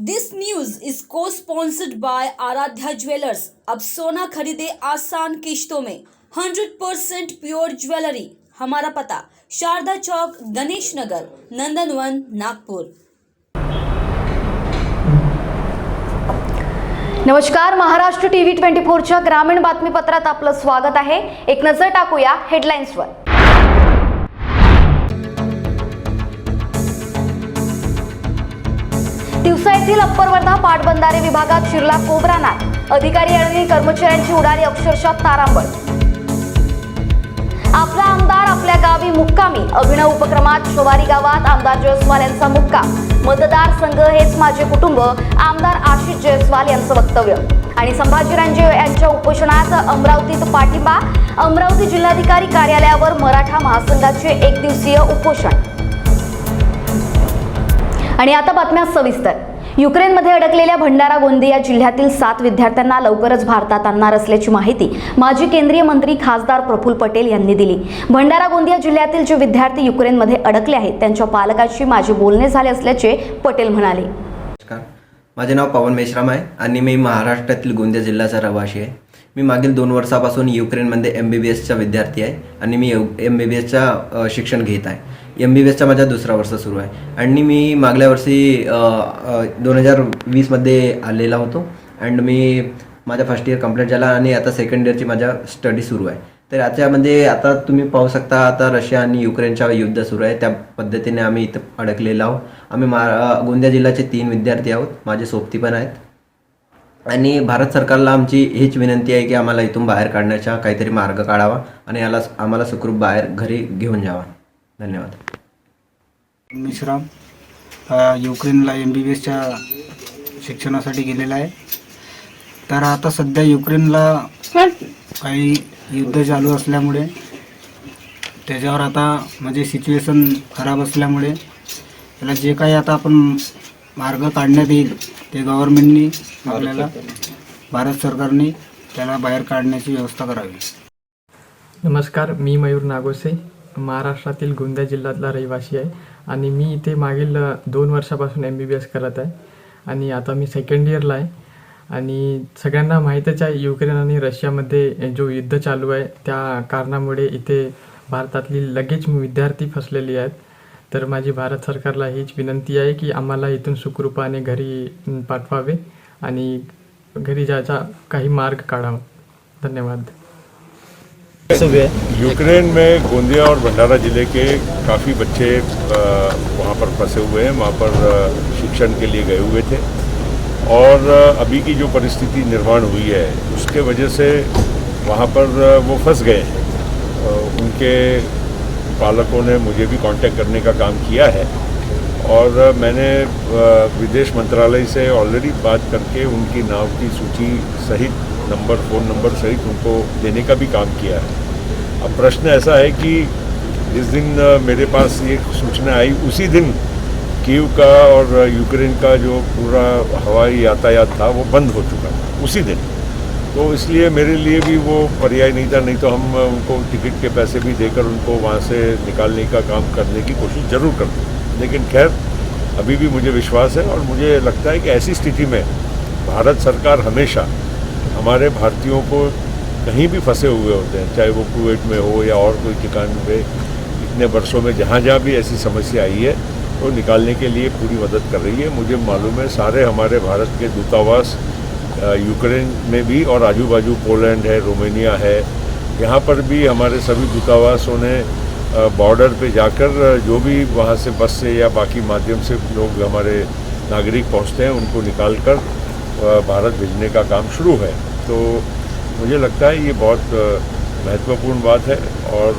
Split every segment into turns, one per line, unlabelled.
This news is को sponsored by Aaradhya jewellers. अब सोना खरीदे आसान किश्तों में 100% प्योर ज्वेलरी। हमारा पता शारदा चौक, गणेश नगर, नंदनवन, नागपुर।
नमस्कार, महाराष्ट्र टीव्ही 24च्या ग्रामीण बातमीपत्रात आपलं स्वागत आहे। एक नजर टाकूया हेडलाईन्सवर। तिवसा येथील अप्पर वर्धा पाटबंधारे विभागात शिरला कोब्रा नाग। अधिकारी आणि कर्मचाऱ्यांची उडाली अक्षरशः तारांबळ। आपला आमदार आपल्या गावी मुक्कामी। अभिनव उपक्रमात शवारी गावात आमदार जयस्वाल यांचा मुक्काम। मतदारसंघ हेच माझे कुटुंब, आमदार आशिष जयस्वाल यांचं वक्तव्य। आणि संभाजी रांजे यांच्या उपोषणात अमरावतीत पाठिंबा। अमरावती जिल्हाधिकारी कार्यालयावर मराठा महासंघाचे एक दिवसीय उपोषण। आणि आता बातम्या सविस्तर। युक्रेनमध्ये अडकलेल्या भंडारा गोंदिया जिल्ह्यातील 7 विद्यार्थ्यांना लवकरच भारतात आणणार असल्याची माहिती माजी केंद्रीय मंत्री खासदार प्रफुल्ल पटेल यांनी दिली। भंडारा गोंदिया जिल्ह्यातील जे विद्यार्थी युक्रेनमध्ये अडकले आहेत त्यांच्या पालकांशी माझे बोलणे झाले असल्याचे पटेल म्हणाले।
नमस्कार, माझे नाव पवन मेश्राम आहे आणि मी महाराष्ट्रातील गोंदिया जिल्ह्याचा रहिवासी आहे। मी मागील 2 वर्षापासून युक्रेनमध्ये MBBSचा विद्यार्थी आहे आणि मी MBBSचा शिक्षण घेत आहे। MBBSचा माझा 2रा वर्ष सुरू आहे आणि मी मागल्या वर्षी 2020मध्ये आलेला होतो आणि मी माझा फर्स्ट इयर कंप्लीट झाला आणि आता सेकंड इयरची माझा स्टडी सुरू आहे। तर याच्यामध्ये आता तुम्ही पाहू शकता, आता रशिया आणि युक्रेनचा युद्ध सुरू आहे, त्या पद्धतीने आम्ही इथं अडकलेलो आहोत। आम्ही गोंदिया जिल्ह्याचे 3 विद्यार्थी आहोत, माझे सोबती पण आहेत आणि भारत सरकारला आमची हीच विनंती आहे की आम्हाला इथून बाहेर काढण्याचा काहीतरी मार्ग काढावा आणि आम्हाला सुखरूप बाहेर घरी घेऊन जावा। धन्यवाद।
मेश्राम युक्रेनला MBBSच्या शिक्षणासाठी गेलेला आहे। तर आता सध्या युक्रेनला काही युद्ध चालू असल्यामुळे त्याच्यावर आता म्हणजे सिच्युएशन खराब असल्यामुळे त्याला जे काही आता आपण मार्ग काढण्यात येईल ते गव्हर्नमेंटनी आपल्याला भारत सरकारने त्याला बाहेर काढण्याची व्यवस्था करावी।
नमस्कार, मी मयूर नागोसे, महाराष्ट्रातील गोंदिया जिल्ह्यातला रहिवासी आहे आणि मी इथे मागील 2 वर्षापासून MBBS करत आहे आणि आता मी सेकंड इयरला आहे। आणि सगळ्यांना माहीतच आहे युक्रेन आणि रशियामध्ये जो युद्ध चालू आहे त्या कारणामुळे इथे भारतातली लगेच विद्यार्थी फसलेली आहेत। तर माझी भारत सरकारला हीच विनंती आहे की आम्हाला इथून सुखरूपाने घरी पाठवावे आणि घरी जायचा काही मार्ग काढावा। धन्यवाद।
यूक्रेन में गोंदिया और भंडारा जिले के काफ़ी बच्चे वहाँ पर फंसे हुए हैं, वहाँ पर शिक्षण के लिए गए हुए थे और अभी की जो परिस्थिति निर्माण हुई है उसके वजह से वहाँ पर वो फंस गए हैं। उनके पालकों ने मुझे भी कांटेक्ट करने का काम किया है और मैंने विदेश मंत्रालय से ऑलरेडी बात करके उनकी नाव की सूची सहित फ़ोन नंबर सहित उनको देने का भी काम किया है। अब प्रश्न ऐसा है कि जिस दिन मेरे पास ये सूचना आई उसी दिन कीव का और यूक्रेन का जो पूरा हवाई यातायात था वो बंद हो चुका था उसी दिन। तो इसलिए मेरे लिए भी वो पर्याय नहीं था, नहीं तो हम उनको टिकट के पैसे भी देकर उनको वहाँ से निकालने का काम करने की कोशिश ज़रूर करते। लेकिन खैर अभी भी मुझे विश्वास है और मुझे लगता है कि ऐसी स्थिति में भारत सरकार हमेशा हमारे भारतीयों को कहीं भी फंसे हुए होते हैं, चाहे वो कुवैत में हो या और कोई ठिकान पे, इतने वर्षों में जहाँ भी ऐसी समस्या आई है तो निकालने के लिए पूरी मदद कर रही है। मुझे मालूम है सारे हमारे भारत के दूतावास यूक्रेन में भी और आजू बाजू पोलैंड है, रोमानिया है, यहाँ पर भी हमारे सभी दूतावासों ने बॉर्डर पे जाकर जो भी वहाँ से बस से या बाकी माध्यम से लोग हमारे नागरिक पहुँचते हैं उनको निकाल कर भारत भेजने का काम शुरू है। तो मुझे लगता है ये बहुत महत्वपूर्ण बात है और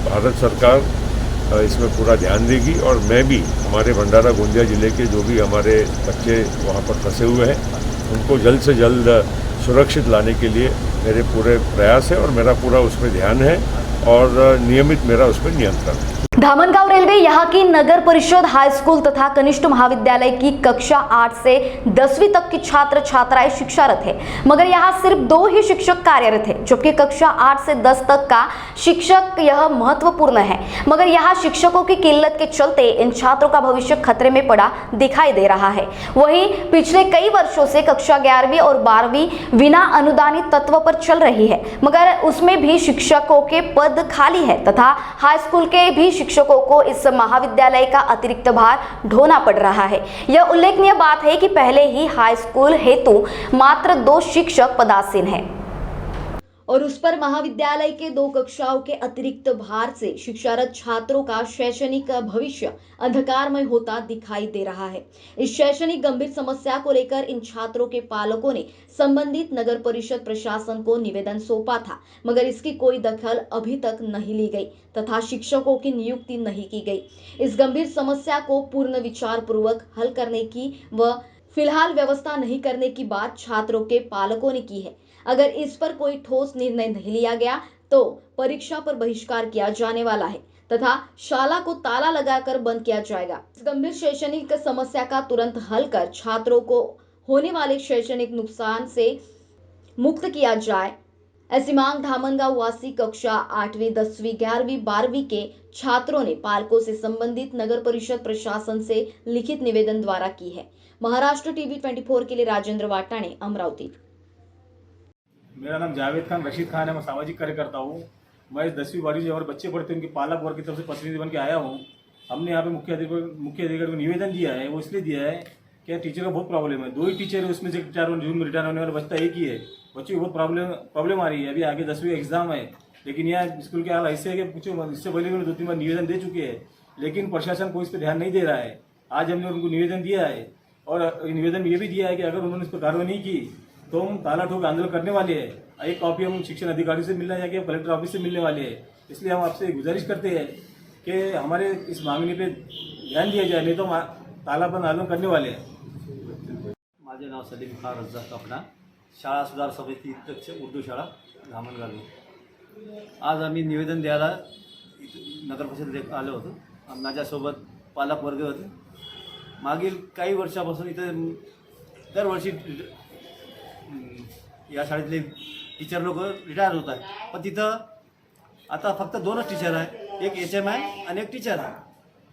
भारत सरकार इसमें पूरा ध्यान देगी और मैं भी हमारे भंडारा गोंदिया ज़िले के जो भी हमारे बच्चे वहाँ पर फंसे हुए हैं उनको जल्द से जल्द सुरक्षित लाने के लिए मेरे पूरे प्रयास है और मेरा पूरा उस पर ध्यान है और नियमित मेरा उस पर नियंत्रण है।
धामनगांव रेलवे यहाँ की नगर परिषद हाई स्कूल तथा कनिष्ठ महाविद्यालय की कक्षा 8 से 10वीं तक की छात्र छात्राएं शिक्षारत है, मगर यहाँ सिर्फ 2 ही शिक्षक कार्यरत है, जबकि कक्षा 8 से 10 तक का शिक्षक यह महत्वपूर्ण है, मगर यहाँ शिक्षकों की किल्लत के चलते इन छात्रों का भविष्य खतरे में पड़ा दिखाई दे रहा है। वहीं पिछले कई वर्षों से कक्षा 11वीं और 12वीं बिना अनुदानित तत्व पर चल रही है, मगर उसमें भी शिक्षकों के पद खाली है तथा हाई स्कूल के भी शिक्षकों को इस महाविद्यालय का अतिरिक्त भार ढोना पड़ रहा है। यह उल्लेखनीय बात है कि पहले ही हाई स्कूल हेतु मात्र 2 शिक्षक पदासीन हैं और उस पर महाविद्यालय के 2 कक्षाओं के अतिरिक्त भार से शिक्षारत छात्रों का शैक्षणिक भविष्य अंधकारमय होता दिखाई दे रहा है। इस शैक्षणिक गंभीर समस्या को लेकर इन छात्रों के पालकों ने संबंधित नगर परिषद प्रशासन को निवेदन सौंपा था, मगर इसकी कोई दखल अभी तक नहीं ली गई तथा शिक्षकों की नियुक्ति नहीं की गई। इस गंभीर समस्या को पूर्ण विचार पूर्वक हल करने की व फिलहाल व्यवस्था नहीं करने की बात छात्रों के पालकों ने की है। अगर इस पर कोई ठोस निर्णय नहीं लिया गया तो परीक्षा पर बहिष्कार किया जाने वाला है तथा शाला को ताला लगाकर बंद किया जाएगा। इस गंभीर शैक्षणिक समस्या का तुरंत हल कर छात्रों को होने वाले शैक्षणिक नुकसान से मुक्त किया जाए, ऐसी मांग धामनगांव वासी कक्षा 8वीं, 10वीं, 11वीं, 12वीं के छात्रों ने पालकों से संबंधित नगर परिषद प्रशासन से लिखित निवेदन द्वारा की है। महाराष्ट्र टीवी 24 के लिए राजेंद्र वाटाणे, अमरावती।
मेरा नाम जावेद खान रशीद खान है। मैं सामाजिक कार्यकर्ता हूँ। मैं 10वीं 12वीं जो हमारे बच्चे पढ़ते हैं उनके पालक वर्ग की तरफ से प्रतिनिधि बन के आया हूँ। हमने यहाँ पे मुख्य अधिकारी को निवेदन दिया है। वो इसलिए दिया है कि टीचर का बहुत प्रॉब्लम है। 2 ही टीचर है, उसमें से 4 जून में रिटायर होने वाला बच्चा एक ही है। बच्चों की बहुत प्रॉब्लम आ रही है। अभी आगे 10वीं एग्जाम है, लेकिन यहाँ स्कूल के हाल ऐसे है कि पूछो, इससे पहले भी 2-3 बार निवेदन दे चुके हैं, लेकिन प्रशासन कोई इस पर ध्यान नहीं दे रहा है। आज हमने उनको निवेदन दिया है और निवेदन में ये भी दिया है कि अगर उन्होंने इस पर कार्रवाई नहीं की तो हम ताला ठोक आंदोलन करने वाले हैं। एक कॉपी हम शिक्षण अधिकारी से मिलना है या कलेक्टर ऑफिस से मिलने वाले हैं। इसलिए हम आपसे गुजारिश करते हैं कि हमारे इस मांगनी पे ध्यान दिया जाए, नहीं तो हम तालाबंद आंदोलन करने वाले हैं।
माझे नाव सलीम खान रज्जाक अपना, शाळा सुधार समिती अध्यक्ष, उर्दू शाळा धामनगाव। आज आम्ही निवेदन द्यायला नगर परिषदेत आलो होतो। माझ्यासोबत पालक वर्ग होते। मागील काही वर्षापासून इथं दरवर्षी या शाळेतले टीचर लोक रिटायर होत आहेत, पण तिथं आता फक्त 2च टीचर आहे, एक HM आहे आणि एक टीचर आहे।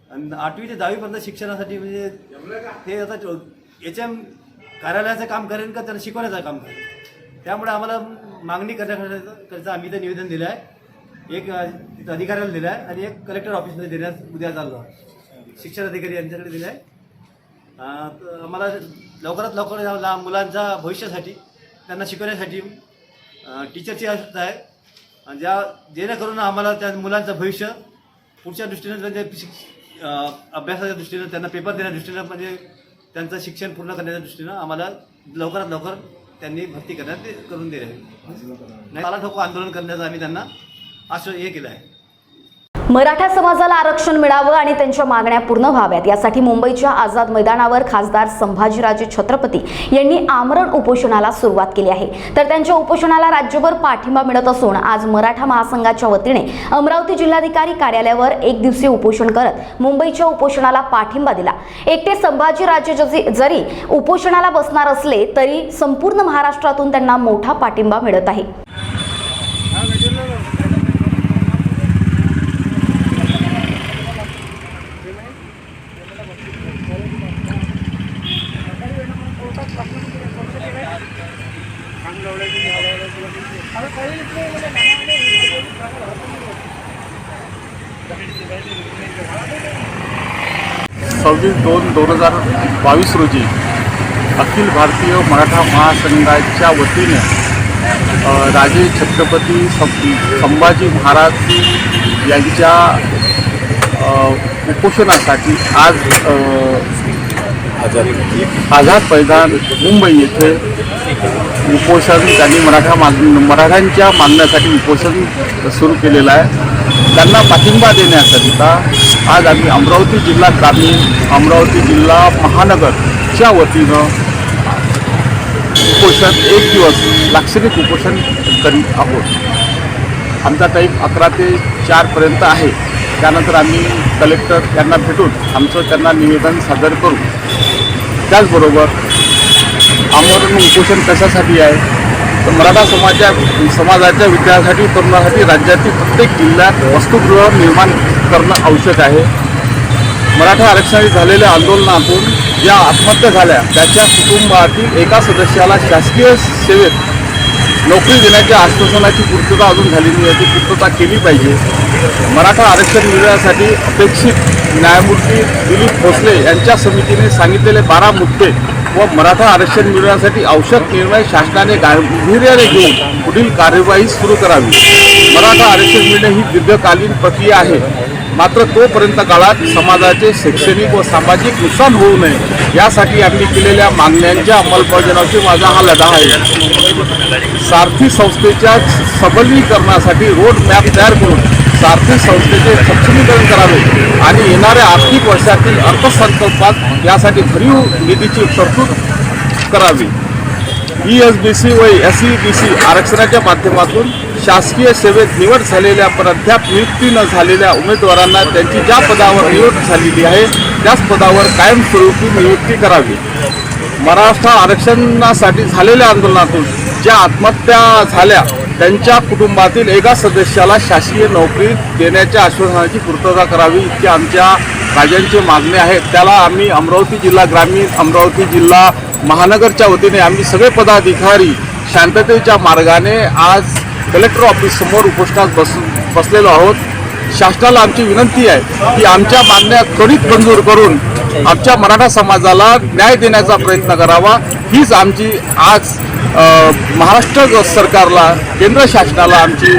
आणि 8वी ते 10वीपर्यंत शिक्षणासाठी म्हणजे ते आता HM कार्यालयाचं काम करेन का त्याला शिकवण्याचं काम करेन। त्यामुळे आम्हाला मागणी करण्याकरिता आम्ही इथं निवेदन दिलं आहे। एक अधिकाऱ्याला दिलं आहे आणि एक कलेक्टर ऑफिसमध्ये देण्यात उद्या चाललो आहे। शिक्षण अधिकारी यांच्याकडे दिलं आहे। आम्हाला लवकरात लवकर मुलांच्या भविष्यासाठी, त्यांना शिकवण्यासाठी टीचरची आवश्यकता आहे, जेणेकरून आम्हाला त्या मुलांचं भविष्य पुढच्या दृष्टीने, म्हणजे अभ्यासाच्या दृष्टीनं, त्यांना पेपर देण्याच्या दृष्टीनं, म्हणजे त्यांचं शिक्षण पूर्ण करण्याच्या दृष्टीनं आम्हाला लवकरात लवकर त्यांनी भरती करून दिली आहे। ताला ठोको आंदोलन करण्याचं आम्ही त्यांना हे केलं आहे।
मराठा समाजाला आरक्षण मिळावं आणि त्यांच्या मागण्या पूर्ण व्हाव्यात यासाठी मुंबईच्या आझाद मैदानावर खासदार संभाजीराजे छत्रपती यांनी आमरण उपोषणाला सुरुवात केली आहे। तर त्यांच्या उपोषणाला राज्यभर पाठिंबा मिळत असून आज मराठा महासंघाच्या वतीने अमरावती जिल्हाधिकारी कार्यालयावर 1 दिवसीय उपोषण करत मुंबईच्या उपोषणाला पाठिंबा दिला। एकटे संभाजीराजे जरी उपोषणाला बसणार असले तरी संपूर्ण महाराष्ट्रातून त्यांना मोठा पाठिंबा मिळत आहे।
सव्वीस 2/2022 रोजी अखिल भारतीय मराठा महासंघाच्या वतीने राजे छत्रपती संभाजी महाराज यांच्या उपोषणासाठी आज आझाद मैदान मुंबई येथे उपोषण त्यांनी मराठ्यांच्या मागण्यासाठी उपोषण सुरू केलेलं आहे। त्यांना पाठिंबा देण्याकरिता आज आम्ही अमरावती जिल्हा ग्रामीण, अमरावती जिल्हा महानगरच्या वतीनं उपोषण 1 दिवस लाक्षणिक उपोषण करीत आहोत। आमचा टाईम 11 ते 4 पर्यंत आहे। त्यानंतर आम्ही कलेक्टर यांना भेटून आमचं त्यांना निवेदन सादर करू. त्याचबरोबर आमरण उपोषण कशासाठी आहे तर मराठा समाजाच्या विद्यार्थ्यासाठी तरुणासाठी राज्यातील प्रत्येक जिल्ह्यात वसतिगृह निर्माण करणं आवश्यक आहे. मराठा आरक्षणासाठी झालेल्या आंदोलनातून ज्या आत्महत्या झाल्या त्याच्या कुटुंबातील एका सदस्याला शासकीय सेवेत नोकरी देण्याच्या आश्वासनाची पूर्तता अजून झालेली नाही, ती पूर्तता केली पाहिजे. मराठा आरक्षण मिळवण्यासाठी अपेक्षित न्यायमूर्ती दिलीप भोसले यांच्या समितीने सांगितलेले 12 मुद्दे व मराठा आरक्षण मिळवण्यासाठी आवश्यक निर्णय शासनाने गांभीर्याने घेऊन पुढील कार्यवाही सुरू करावी. मराठा आरक्षण मिळणे ही दीर्घकालीन प्रक्रिया आहे, मात्र तोपर्यंत काळात समाजाचे शैक्षणिक व सामाजिक नुकसान होऊ नये यासाठी आम्ही केलेल्या मागण्यांच्या अंमलबजावणीचा माझा हा लढा आहे. सारथी संस्थेच्या सबलीकरणासाठी रोड मॅप तयार करून सारथी संस्थेचे सक्षमीकरण करावे आणि येणाऱ्या आर्थिक वर्षातील अर्थसंकल्पात यासाठी भरीव निधीची तरतूद करावी. ESBC व SEBC आरक्षणाच्या माध्यमातून शासकीय सेवेत निवड झालेल्या पण अद्याप नियुक्ती न झालेल्या उमेदवारांना त्यांची ज्या पदावर निवड झालेली आहे त्याच पदावर कायमस्वरूपी नियुक्ती करावी. मराठा आरक्षणासाठी झालेल्या आंदोलनातून ज्या आत्महत्या झाल्या त्यांच्या कुटुंबातील एका सदस्याला शासकीय नोकरी देण्याच्या आश्वासनाची पूर्तता करावी इतकी आमच्या राज्यांची मागणी आहे. त्याला आम्ही अमरावती जिल्हा ग्रामीण, अमरावती जिल्हा महानगरच्या वतीने आम्ही सगळे पदाधिकारी शांततेच्या मार्गाने आज कलेक्टर ऑफिस समोर उपोषणात बसलेलो आहोत. शासनाला आमची विनंती आहे की आमच्या मागण्या त्वरित मंजूर करून आमच्या मराठा समाजाला न्याय देण्याचा प्रयत्न करावा. हीच आमची आज महाराष्ट्र सरकारला, केंद्र शासनाला आमची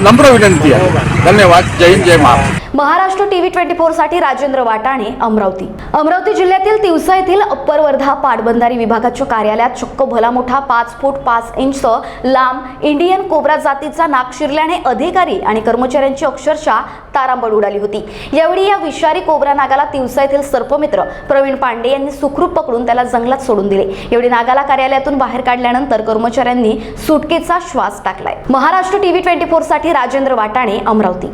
नम्र विनंती आहे. धन्यवाद. जय हिंद, जय महाराष्ट्र.
महाराष्ट्र TV 24 साठी राजेंद्र वाटाणे, अमरावती. अमरावती जिल्ह्यातील तिवसा येथील अप्पर वर्धा पाटबंधारी विभागाच्या कार्यालयात चक्क भला मोठा 5 फूट 5 इंच लांब इंडियन कोब्रा जातीचा नाग शिरल्याने अधिकारी आणि कर्मचाऱ्यांची अक्षरशः तारांबळ उडाली होती. यावेळी या विषारी कोब्रा नागाला तिवसा येथील सर्पमित्र प्रवीण पांडे यांनी सुखरूप पकडून त्याला जंगलात सोडून दिले. यावेळी नागाला कार्यालयातून बाहेर काढल्यानंतर कर्मचाऱ्यांनी सुटकेचा श्वास टाकलाय. महाराष्ट्र TV 24 साठी राजेंद्र वाटाणे, अमरावती.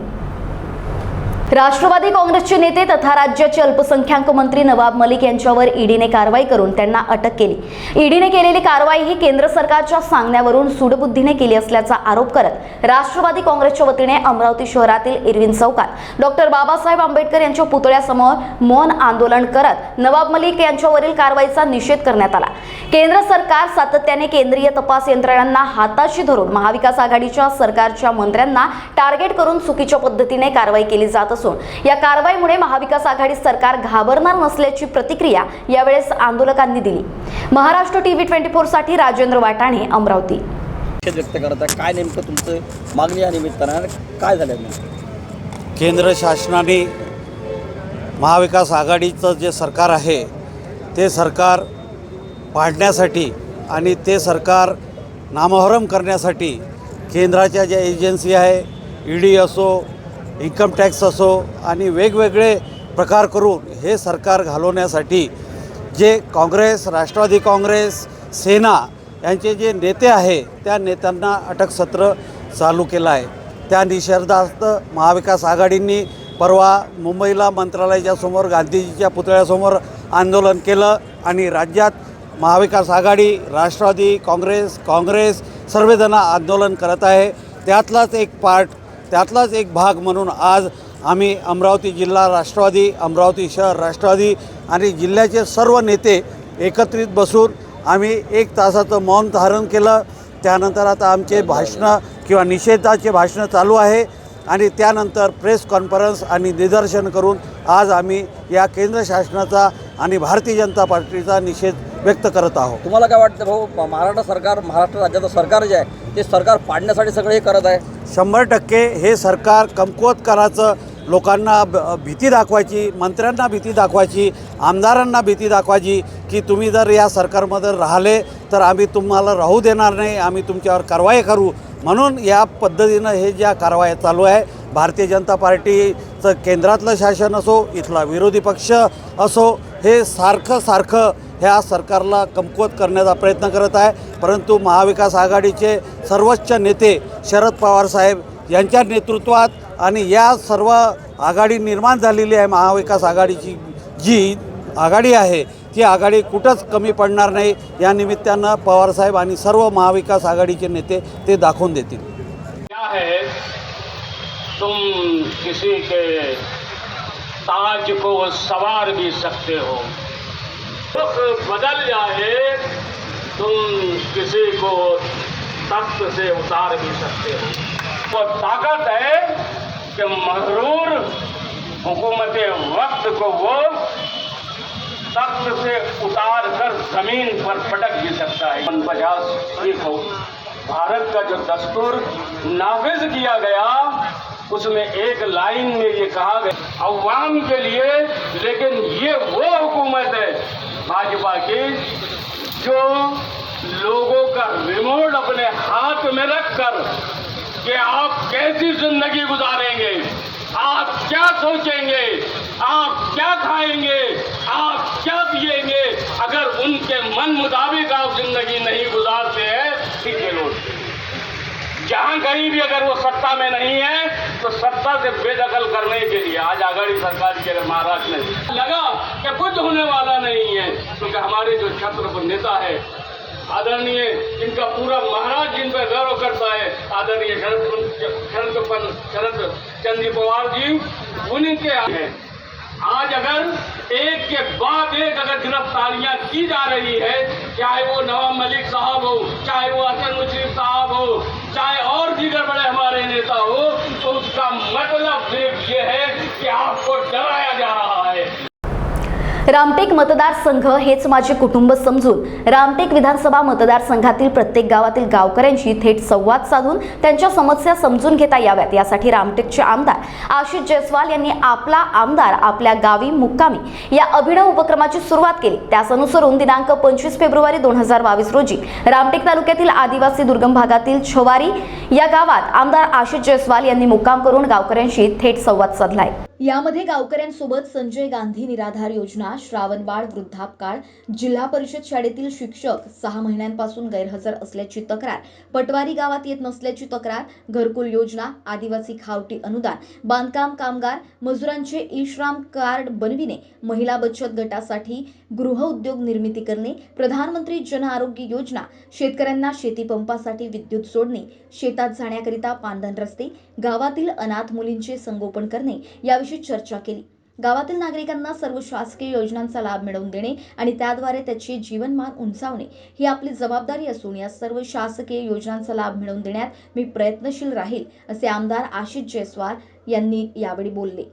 राष्ट्रवादी काँग्रेसचे नेते तथा राज्याचे अल्पसंख्याक मंत्री नवाब मलिक यांच्यावर ईडीने कारवाई करून त्यांना अटक केली. ईडीने केलेली कारवाई ही केंद्र सरकारच्या सांगण्यावरून सूडबुद्धीने केली असल्याचा आरोप करत राष्ट्रवादी काँग्रेसच्या वतीने अमरावती शहरातील इरविन चौकात डॉक्टर बाबासाहेब आंबेडकर यांच्या पुतळ्यासमोर मौन आंदोलन करत नवाब मलिक यांच्यावरील कारवाईचा निषेध करण्यात आला. केंद्र सरकार सातत्याने केंद्रीय तपास यंत्रणांना हाताशी धरून महाविकास आघाडीच्या सरकारच्या मंत्र्यांना टार्गेट करून चुकीच्या पद्धतीने कारवाई केली जात या कारवाईमुळे महाविकास आघाडी सरकार घाबरणार नसल्याची प्रतिक्रिया यावेळेस आंदोलकांनी दिली. महाराष्ट्र TV 24 साठी राजेंद्र वाटाणे, अमरावती.
व्यक्त करत आहे काय नेमकं तुमचं मागणी या निमित्तानं काय झालं?
केंद्र शासनाने महाविकास आघाडीचं जे सरकार आहे ते सरकार पाडण्यासाठी आणि ते सरकार नामहरम करण्यासाठी केंद्राच्या ज्या एजन्सी आहे, ED असो, इन्कम टॅक्स असो आणि वेगवेगळे प्रकार करून हे सरकार घालवण्यासाठी जे काँग्रेस, राष्ट्रवादी काँग्रेस, सेना यांचे जे नेते आहे त्या नेत्यांना अटकसत्र चालू केलं आहे. त्या निषेधार्थ महाविकास आघाडींनी परवा मुंबईला मंत्रालयाच्या समोर गांधीजीच्या पुतळ्यासमोर आंदोलन केलं आणि राज्यात महाविकास आघाडी, राष्ट्रवादी काँग्रेस सर्वजण आंदोलन करत आहे. त्यातलाच एक भाग म्हणून आज आम्ही अमरावती जिल्हा राष्ट्रवादी, अमरावती शहर राष्ट्रवादी आणि जिल्ह्याचे सर्व नेते एकत्रित बसून आम्ही 1 तासाचं मौन धारण केलं. त्यानंतर आता आमचे भाषणं किंवा निषेधाचे भाषणं चालू आहे आणि त्यानंतर प्रेस कॉन्फरन्स आणि निदर्शन करून आज आम्ही या केंद्र शासनाचा आणि भारतीय जनता पार्टीचा निषेध व्यक्त करत आहोत.
तुम्हाला काय वाटतं भाऊ, महाराष्ट्र राज्याचं सरकार जे आहे ते सरकार पाडण्यासाठी सगळे हे करत आहे?
100% हे सरकार कमकुवत करायचं, लोकांना भीती दाखवायची, मंत्र्यांना भीती दाखवायची, आमदारांना भीती दाखवायची की तुम्ही जर या सरकारमध्ये राहिले तर आम्ही तुम्हाला राहू देणार नाही, आम्ही तुमच्यावर कारवाई करू. म्हणून या पद्धतीनं हे ज्या कारवाया चालू आहे, भारतीय जनता पार्टीचं केंद्रातलं शासन असो, इथला विरोधी पक्ष असो, हे सारखं ह्या सरकारला कमकुवत करण्याचा प्रयत्न करत आहे. परंतु महाविकास आघाडीचे सर्वोच्च नेते शरद पवार साहेब यांच्या नेतृत्वात आणि या सर्व आघाडी निर्माण झालेली आहे महाविकास आघाडीची जी आघाडी आहे ती आघाडी कुठंच कमी पडणार नाही. या निमित्तानं पवारसाहेब आणि सर्व महाविकास आघाडीचे नेते ते दाखवून देतील.
क्या है तुम किसी के ताज को सवार भी सकते हो, रुख बदल जाए तुम किसी को तख्त से उतार भी सकते हो। वो ताकत है कि मगरूर हुकूमत वक्त को वो तख्त से उतार कर जमीन पर पटक भी सकता है। 50 सीखो, भारत का जो दस्तूर नाफिज किया गया उसमें एक लाइन में ये कहा गया अवाम के लिए, लेकिन ये वो हुकूमत है भाजपा की जो लोगों का रिमोट अपने हाथ में रखकर कि आप कैसी जिंदगी गुजारेंगे, आप क्या सोचेंगे, आप क्या खाएंगे, आप क्या पिएंगे, अगर उनके मन मुताबिक आप जिंदगी नहीं गुजारते हैं ठीक है लोग, जहां कहीं भी अगर वो सत्ता में नहीं है तो सत्ता से बेदखल करने के लिए आज आघाड़ी सरकार के महाराष्ट्र में लगा कि कुछ होने वाला नहीं है, क्योंकि हमारे जो छत्रपति नेता है आदरणीय, इनका पूरा महाराज जिन पर गर्व करता है, आदरणीय शरद चंद्र पवार जी, उनके हैं। आज अगर एक के बाद एक अगर गिरफ्तारियां की जा रही है, चाहे वो नवाब मलिक साहब हो, चाहे वो हसन मुशर्रफ साहब हो, चाहे और दीगर बड़े हमारे नेता हो, तो उसका मतलब सिर्फ ये है कि आपको डराया जा रहा है।
रामटेक मतदारसंघ हेच माझे कुटुंब समजून रामटेक विधानसभा मतदारसंघातील प्रत्येक गावातील गावकऱ्यांशी थेट संवाद साधून त्यांच्या समस्या समजून घेता याव्यात यासाठी रामटेकचे आमदार आशिष जयस्वाल यांनी आपला आमदार आपल्या गावी मुक्कामी या अभिनव उपक्रमाची सुरुवात केली. त्यास अनुसरून दिनांक 25 फेब्रुवारी 2022 रोजी रामटेक तालुक्यातील आदिवासी दुर्गम भागातील छवारी या गावात आमदार आशिष जयस्वाल यांनी मुक्काम करून गावकऱ्यांशी थेट संवाद साधलाय. यामध्ये गावकऱ्यांसोबत संजय गांधी निराधार योजना, श्रावणबाळ वृद्धापकाळ, जिल्हा परिषद शाळेतील शिक्षक 6 महिन्यांपासून गैरहजर असल्याची तक्रार, पटवारी गावात येत नसल्याची तक्रार, घरकुल योजना, आदिवासी खावटी अनुदान, बांधकाम कामगार मजुरांचे ई-श्राम कार्ड बनविणे, महिला बचत गटासाठी गृह उद्योग निर्मिती करणे, प्रधानमंत्री जन आरोग्य योजना, शेतकऱ्यांना शेती पंपासाठी विद्युत जोडणे, शेतात जाण्याकरिता पांदन रस्ते, गावातील अनाथ मुलींचे संगोपन करणे याविषयी चर्चा केली. गावातील नागरिकांना सर्व शासकीय योजनांचा लाभ मिळवून देणे आणि त्याद्वारे त्याचे जीवनमान उंचावणे ही आपली जबाबदारी असून या सर्व शासकीय योजनांचा लाभ मिळवून देण्यात मी प्रयत्नशील राहील असे आमदार आशिष जयस्वाल यांनी यावेळी बोलले.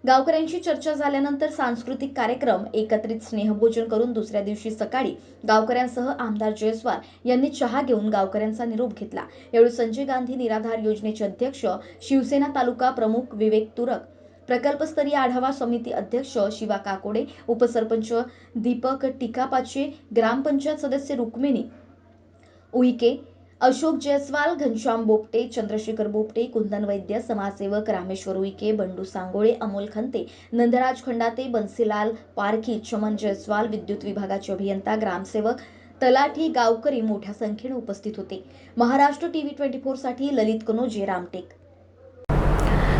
गावकऱ्यांशी चर्चा झाल्यानंतर सांस्कृतिक कार्यक्रम, एकत्रित स्नेहभोजन करून दुसऱ्या दिवशी सकाळी गावकऱ्यांसह आमदार जयस्वाल यांनी चहा घेऊन गावकऱ्यांचा निरोप घेतला. यावेळी संजय गांधी निराधार योजनेचे अध्यक्ष, शिवसेना तालुका प्रमुख विवेक तुरक, प्रकल्पस्तरीय आढावा समिती अध्यक्ष शिवा काकोडे, उपसरपंच दीपक टिकापाचे, ग्रामपंचायत सदस्य रुक्मिणी उईके, अशोक जयस्वाल, घनश्याम बोपटे, चंद्रशेखर बोपटे, कुंदन वैद्य, समाजसेवक रामेश्वर उईके, बंडू सांगोळे, अमोल खंते, नंदराज खंडाते, बन्सीलाल पारखी, चमन जयस्वाल, विद्युत विभागाचे अभियंता, ग्रामसेवक, तलाठी, गावकरी मोठ्या संख्येने उपस्थित होते. महाराष्ट्र टीव्ही 24 साठी ललित कनोजे, रामटेक.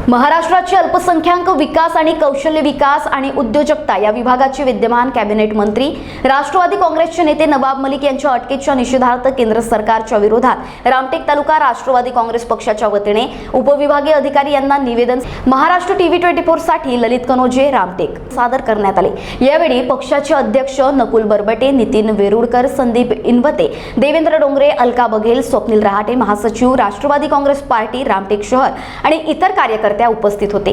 महाराष्ट्राचे अल्पसंख्याक विकास आणि कौशल्य विकास आणि उद्योजकता या विभागाचे विद्यमान कॅबिनेट मंत्री, राष्ट्रवादी काँग्रेसचे नेते नवाब मलिक यांच्या अटकेच्या निषेधार्थ केंद्र सरकारच्या विरोधात रामटेक तालुका राष्ट्रवादी काँग्रेस पक्षाच्या वतीने उपविभागीय अधिकारी यांना निवेदन महाराष्ट्र टीव्ही 24 साठी ललित कनोजे, रामटेक सादर करण्यात आले. यावेळी पक्षाचे अध्यक्ष नकुल बरबटे, नितीन वेरुळकर, संदीप इनवते, देवेंद्र डोंगरे, अलका बघेल, स्वप्नील रहाटे, महासचिव राष्ट्रवादी काँग्रेस पार्टी रामटेक शहर आणि इतर कार्यकर्ते उपस्थित होते.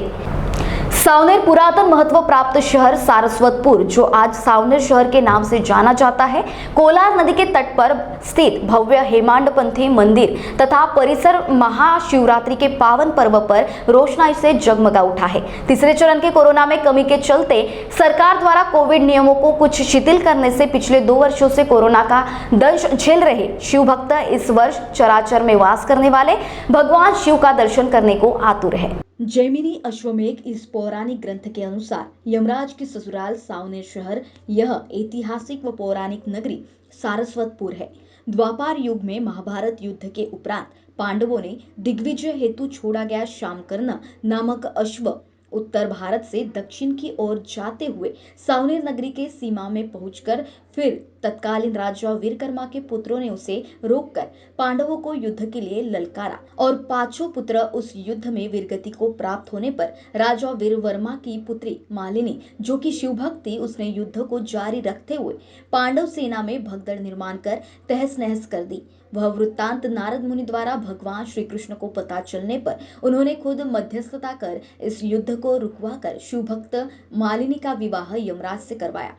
सावनेर पुरातन महत्व प्राप्त शहर सारस्वतपुर, जो आज सावनेर शहर के नाम से जाना जाता है, कोलार नदी के तट पर स्थित भव्य हेमांडपंथी मंदिर तथा परिसर महाशिवरात्रि के पावन पर्व पर रोशनाई से जगमगा उठा है. तीसरे चरण के कोरोना में कमी के चलते सरकार द्वारा कोविड नियमों को कुछ शिथिल करने से पिछले 2 वर्षों से कोरोना का दंश झेल रहे शिव भक्त इस वर्ष चराचर में वास करने वाले भगवान शिव का दर्शन करने को आतुर है.
जैमिनी अश्वमेघ इस पौराणिक ग्रंथ के अनुसार यमराज के ससुराल सावनेर शहर यह ऐतिहासिक व पौराणिक नगरी सारस्वतपुर है। द्वापार युग में महाभारत युद्ध के उपरांत पांडवों ने दिग्विजय हेतु छोड़ा गया शामकर्ण नामक अश्व उत्तर भारत से दक्षिण की ओर जाते हुए सावनेर नगरी के सीमा में पहुंचकर फिर तत्कालीन राजा वीरकर्मा के पुत्रों ने उसे रोककर पांडवों को युद्ध के लिए ललकारा और पांचों पुत्र उस युद्ध में वीरगति को प्राप्त होने पर राजा वीरवर्मा की पुत्री मालिनी, जो कि शिवभक्त थी, उसने युद्ध को जारी रखते हुए पांडव सेना में भगदड़ निर्माण कर तहस नहस कर दी। वह वृत्तांत नारद मुनि द्वारा भगवान श्री कृष्ण को पता चलने पर उन्होंने खुद मध्यस्थता कर इस युद्ध को रुकवाकर शिवभक्त मालिनी का विवाह यमराज से करवाया।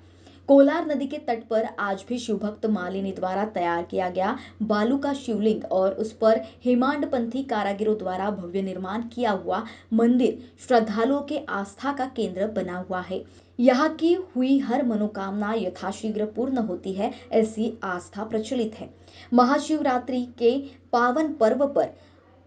कोलार नदी के तट पर आज भी शिवभक्त मालिनी द्वारा तैयार किया गया बालू का शिवलिंग और उस पर हेमांडपंथी कारीगरों द्वारा भव्य निर्माण किया हुआ मंदिर श्रद्धालुओं के आस्था का केंद्र बना हुआ है। यहाँ की हुई हर मनोकामना यथाशीघ्र पूर्ण होती है, ऐसी आस्था प्रचलित है। महाशिवरात्रि के पावन पर्व पर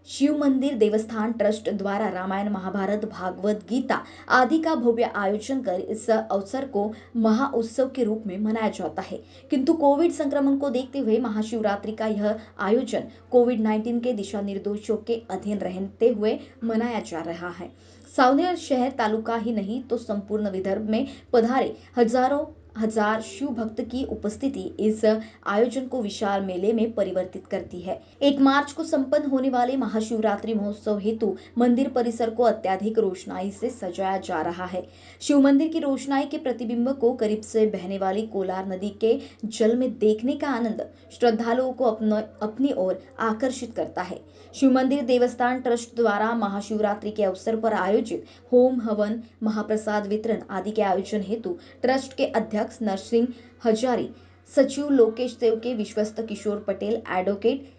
शिव मंदिर देवस्थान ट्रस्ट द्वारा रामायण, महाभारत, भागवत गीता आदि का भव्य आयोजन कर इस अवसर को महाउत्सव के रूप में मनाया जाता है। किंतु कोविड संक्रमण को देखते हुए महाशिवरात्रि का यह आयोजन कोविड-19 के दिशा निर्देशों के अधीन रहते हुए मनाया जा रहा है। सावनेर शहर तालुका ही नहीं तो संपूर्ण विदर्भ में पधारे हजारों हजार शिव भक्त की उपस्थिति इस आयोजन को विशाल मेले में परिवर्तित करती है। 1 मार्च को संपन्न होने वाले महाशिवरात्रि महोत्सव हेतु मंदिर परिसर को अत्याधिक रोशनाई से सजाया जा रहा है। शिव मंदिर की रोशनाई के प्रतिबिंब को करीब से बहने वाली कोलार नदी के जल में देखने का आनंद श्रद्धालुओं को अपनी ओर आकर्षित करता है। शिव मंदिर देवस्थान ट्रस्ट द्वारा महाशिवरात्रि के अवसर पर आयोजित होम हवन, महाप्रसाद वितरण आदि के आयोजन हेतु ट्रस्ट के अध्यक्ष नरसिंह हजारी, सचिव लोकेश सेवके, विश्वस्त किशोर पटेल, एडवोकेट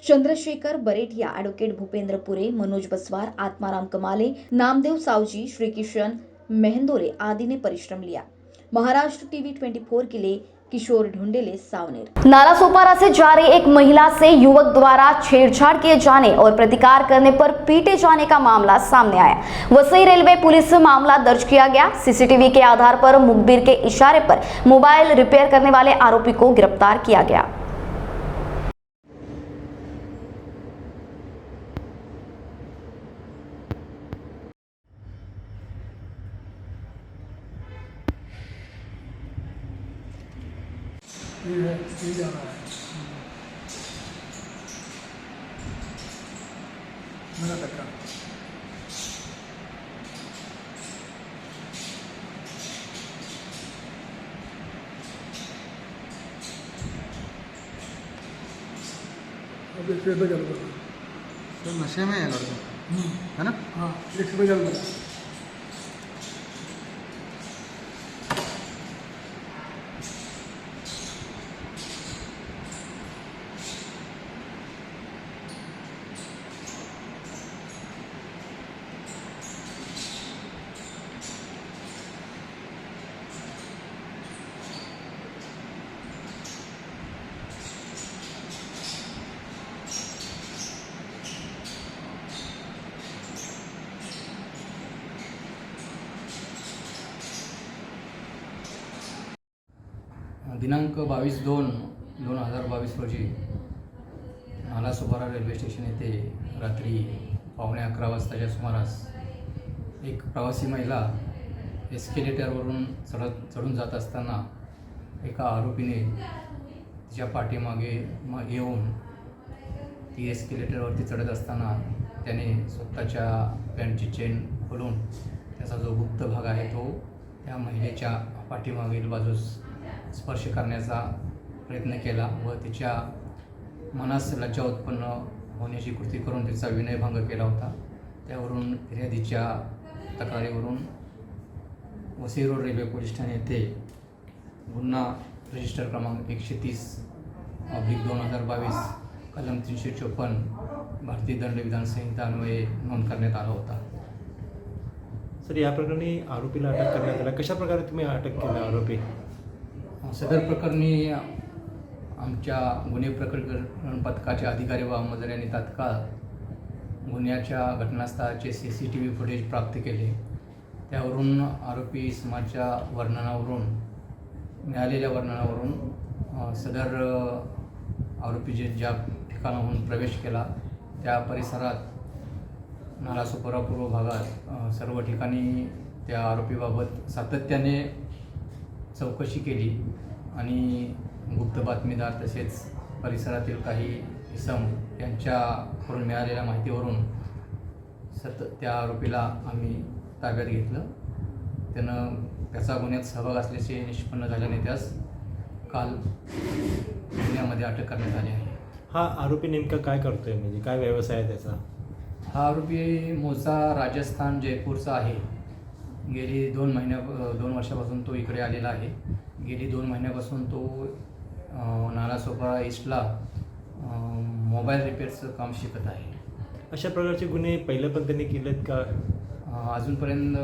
चंद्रशेखर बरेठिया, एडवोकेट भूपेंद्र पुरे, मनोज बसवार, आत्माराम कमाले, नामदेव सावजी, श्री किशन मेहंदोरे आदि ने परिश्रम लिया। महाराष्ट्र टीवी 24 के लिए किशोर ढूंढेले, सावनेर।
नालासोपारा से जा रही एक महिला से युवक द्वारा छेड़छाड़ किए जाने और प्रतिकार करने पर पीटे जाने का मामला सामने आया। वसई रेलवे पुलिस से मामला दर्ज किया गया। सीसीटीवी के आधार पर मुखबिर के इशारे पर मोबाइल रिपेयर करने वाले आरोपी को गिरफ्तार किया गया।
तो नशे में है लड़का, है ना? हाँ, 100 रुपये जल्द।
दिनांक 22/2/2022 रोजी नालासोपारा रेल्वे स्टेशन येथे रात्री 11:15 वाजताच्या सुमारास एक प्रवासी महिला एस्केलेटरवरून चढून जात असताना एका आरोपीने तिच्या पाठीमागे येऊन ती एस्केलेटरवरती चढत असताना त्याने स्वतःच्या पॅन्टची चेन खोलून त्याचा जो गुप्त भाग आहे तो त्या महिलेच्या पाठीमागील बाजूस स्पर्श करण्याचा प्रयत्न केला व तिच्या मनास लज्जा उत्पन्न होण्याची कृती करून तिचा विनयभंग केला होता। त्यावरून फिर्यादीच्या तक्रारीवरून Vasai road railway police Thane येथे गुन्हा रजिस्टर क्रमांक 130/2022 कलम 354 भारतीय दंड विधान संहिता अन्वये नोंद करण्यात आला होता।
सर, या प्रकरणी आरोपीला अटक करण्यात आला, कशा प्रकारे तुम्ही अटक केला आरोपी?
सदर प्रकरणी आमच्या गुन्हे प्रकरण पथकाचे अधिकारी व अंमलदार यांनी तात्काळ गुन्ह्याच्या घटनास्थळाचे CCTV फुटेज प्राप्त केले. त्यावरून आरोपी इसमाच्या वर्णनावरून मिळालेल्या वर्णनावरून सदर आरोपी ज्या ठिकाणाहून प्रवेश केला त्या परिसरात नालासोपारा पूर्व भागात सर्व ठिकाणी त्या आरोपीबाबत सातत्याने चौकशी केली आणि गुप्त बातमीदार तसेच परिसरातील काही इसम यांच्याकडून मिळालेल्या माहितीवरून त्या आरोपीला आम्ही ताब्यात घेतलं. त्यानं त्याचा गुन्ह्यात सहभाग असल्याचे निष्पन्न झाल्याने त्यास काल गुन्ह्यामध्ये अटक करण्यात आली आहे.
हा आरोपी नेमका काय करतोय, म्हणजे काय व्यवसाय आहे त्याचा?
हा आरोपी मूळचा राजस्थान जयपूरचा आहे. गेली 2 वर्षापासून तो इकडे आलेला आहे. गेली 2 महिन्यापासून तो नालासोपारा ईस्टला मोबाईल रिपेअरचं काम शिकत आहे.
अशा प्रकारचे गुन्हे पहिले पण त्यांनी केलेत का?
अजूनपर्यंत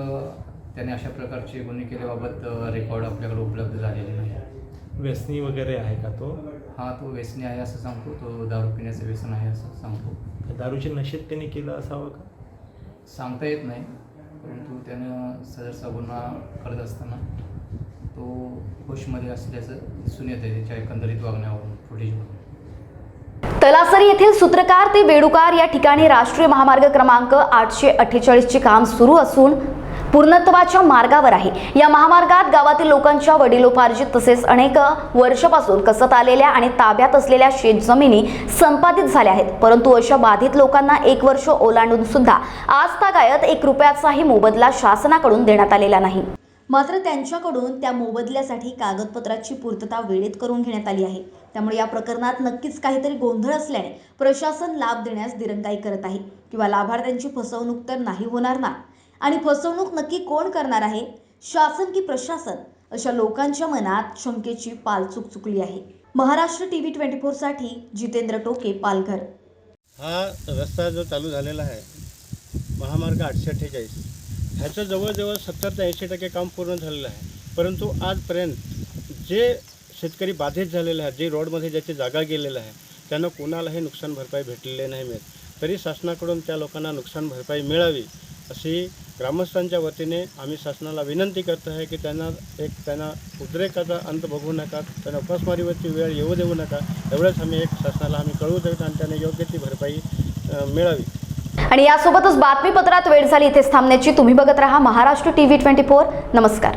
त्याने अशा प्रकारचे गुन्हे केल्याबाबत रेकॉर्ड आपल्याकडे उपलब्ध झालेले नाही.
व्यसनी वगैरे आहे का तो?
हा, तो व्यसनी आहे असं सांगतो. तो दारू पिण्याचं व्यसन आहे असं सांगतो.
दारूच्या नशेत त्यांनी केलं असावं का?
सांगता येत नाही, परंतु त्यानं सदरचा गुन्हा करत असताना तो होशमध्ये असल्याचं दिसून येतं त्याच्या एकंदरीत वागण्यावरून फुटेजवरून.
तलासरी येथील सूत्रकार ते वेडूकार या ठिकाणी राष्ट्रीय महामार्ग क्रमांक 848 चे काम सुरू असून पूर्णत्वाच्या मार्गावर आहे. या महामार्गात गावातील लोकांच्या वडिलोपार्जित तसेच अनेक वर्षापासून कसत आलेल्या आणि ताब्यात असलेल्या शेतजमिनी संपादित झाल्या आहेत. परंतु अशा बाधित लोकांना 1 वर्ष ओलांडून सुद्धा आजतागायत 1 रुपयाचाही मोबदला शासनाकडून देण्यात आलेला नाही. मात्र त्यांच्याकडून त्या मोबदल्यासाठी कागदपत्राची पूर्तता वेळेत करून घेण्यात आली आहे. त्यामुळे या प्रकरणात नक्कीच काहीतरी गोंधळ असल्याने प्रशासन लाभ देण्यास दिरंगाई करत आहे किंवा लाभार्थ्यांची फसवणूक तर नाही होणार ना. आणि फसवणूक नक्की कोण करणार आहे, शासन की प्रशासन, अशा लोकांच्या मनात शंकेची पालचूक चुकली आहे. महाराष्ट्र TV 24 साठी जितेंद्र टोके, पालघर.
हा रस्ता जो चालू झालेला आहे महामार्ग 848, ह्याचं जवळजवळ 70 ते 80% काम पूर्ण झालेलं आहे. परंतु आजपर्यंत जे शेतकरी बाधित झालेले आहेत, जे रोडमध्ये ज्याची जागा गेलेलं आहे, त्यांना कोणालाही नुकसान भरपाई भेटलेले नाही मिळत. तरी शासनाकडून त्या लोकांना नुकसान भरपाई मिळावी अशी ग्रामस्थांच्या वतीने आम्ही शासनाला विनंती करतो आहे की त्यांना उद्रेकाचा अंत बघू नका, त्यांना उपासमारीवरची वेळ येऊ देऊ नका. एवढंच आम्ही शासनाला कळवू देत आणि त्यांना योग्य ती भरपाई मिळावी.
आणि यासोबतच बातमीपत्रात वेळ झाली इथेच थांबण्याची. तुम्ही बघत रहा महाराष्ट्र TV 24. नमस्कार.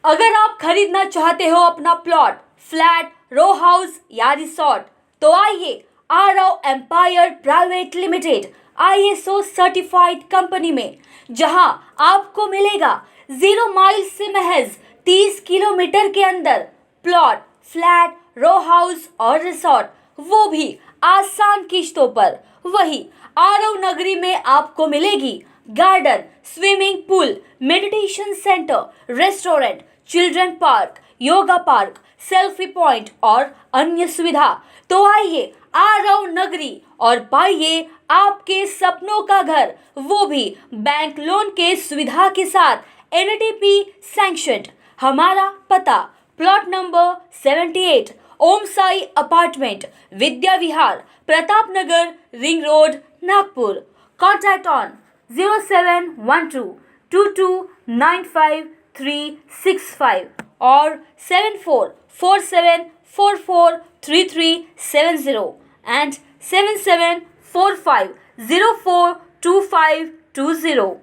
अगर आप खरीदना चाहते हो अपना प्लॉट, फ्लैट, रो हाउस या रिसोर्ट, तो आइए Aarav Empire Private Limited ISO certified company में, जहां आपको मिलेगा 0 माइल से महज 30 किलोमीटर के अंदर प्लॉट, फ्लैट, रो हाउस और रिसोर्ट, वो भी आसान किश्तों पर. वही आरव नगरी में आपको मिलेगी garden, swimming pool, meditation centre, restaurant, children park, yoga park, selfie point और अन्य सुविधा. तो आइए आरव नगरी और पाइए आपके सपनों का घर, वो भी बैंक लोन के सुविधा के साथ, NTP सैंक्शन्ड. हमारा पता plot number 78, Om Sai apartment, Vidya Vihar, Pratap Nagar, ring road, Nagpur. Contact on 0712229535 और 7447443370 and 7745042520.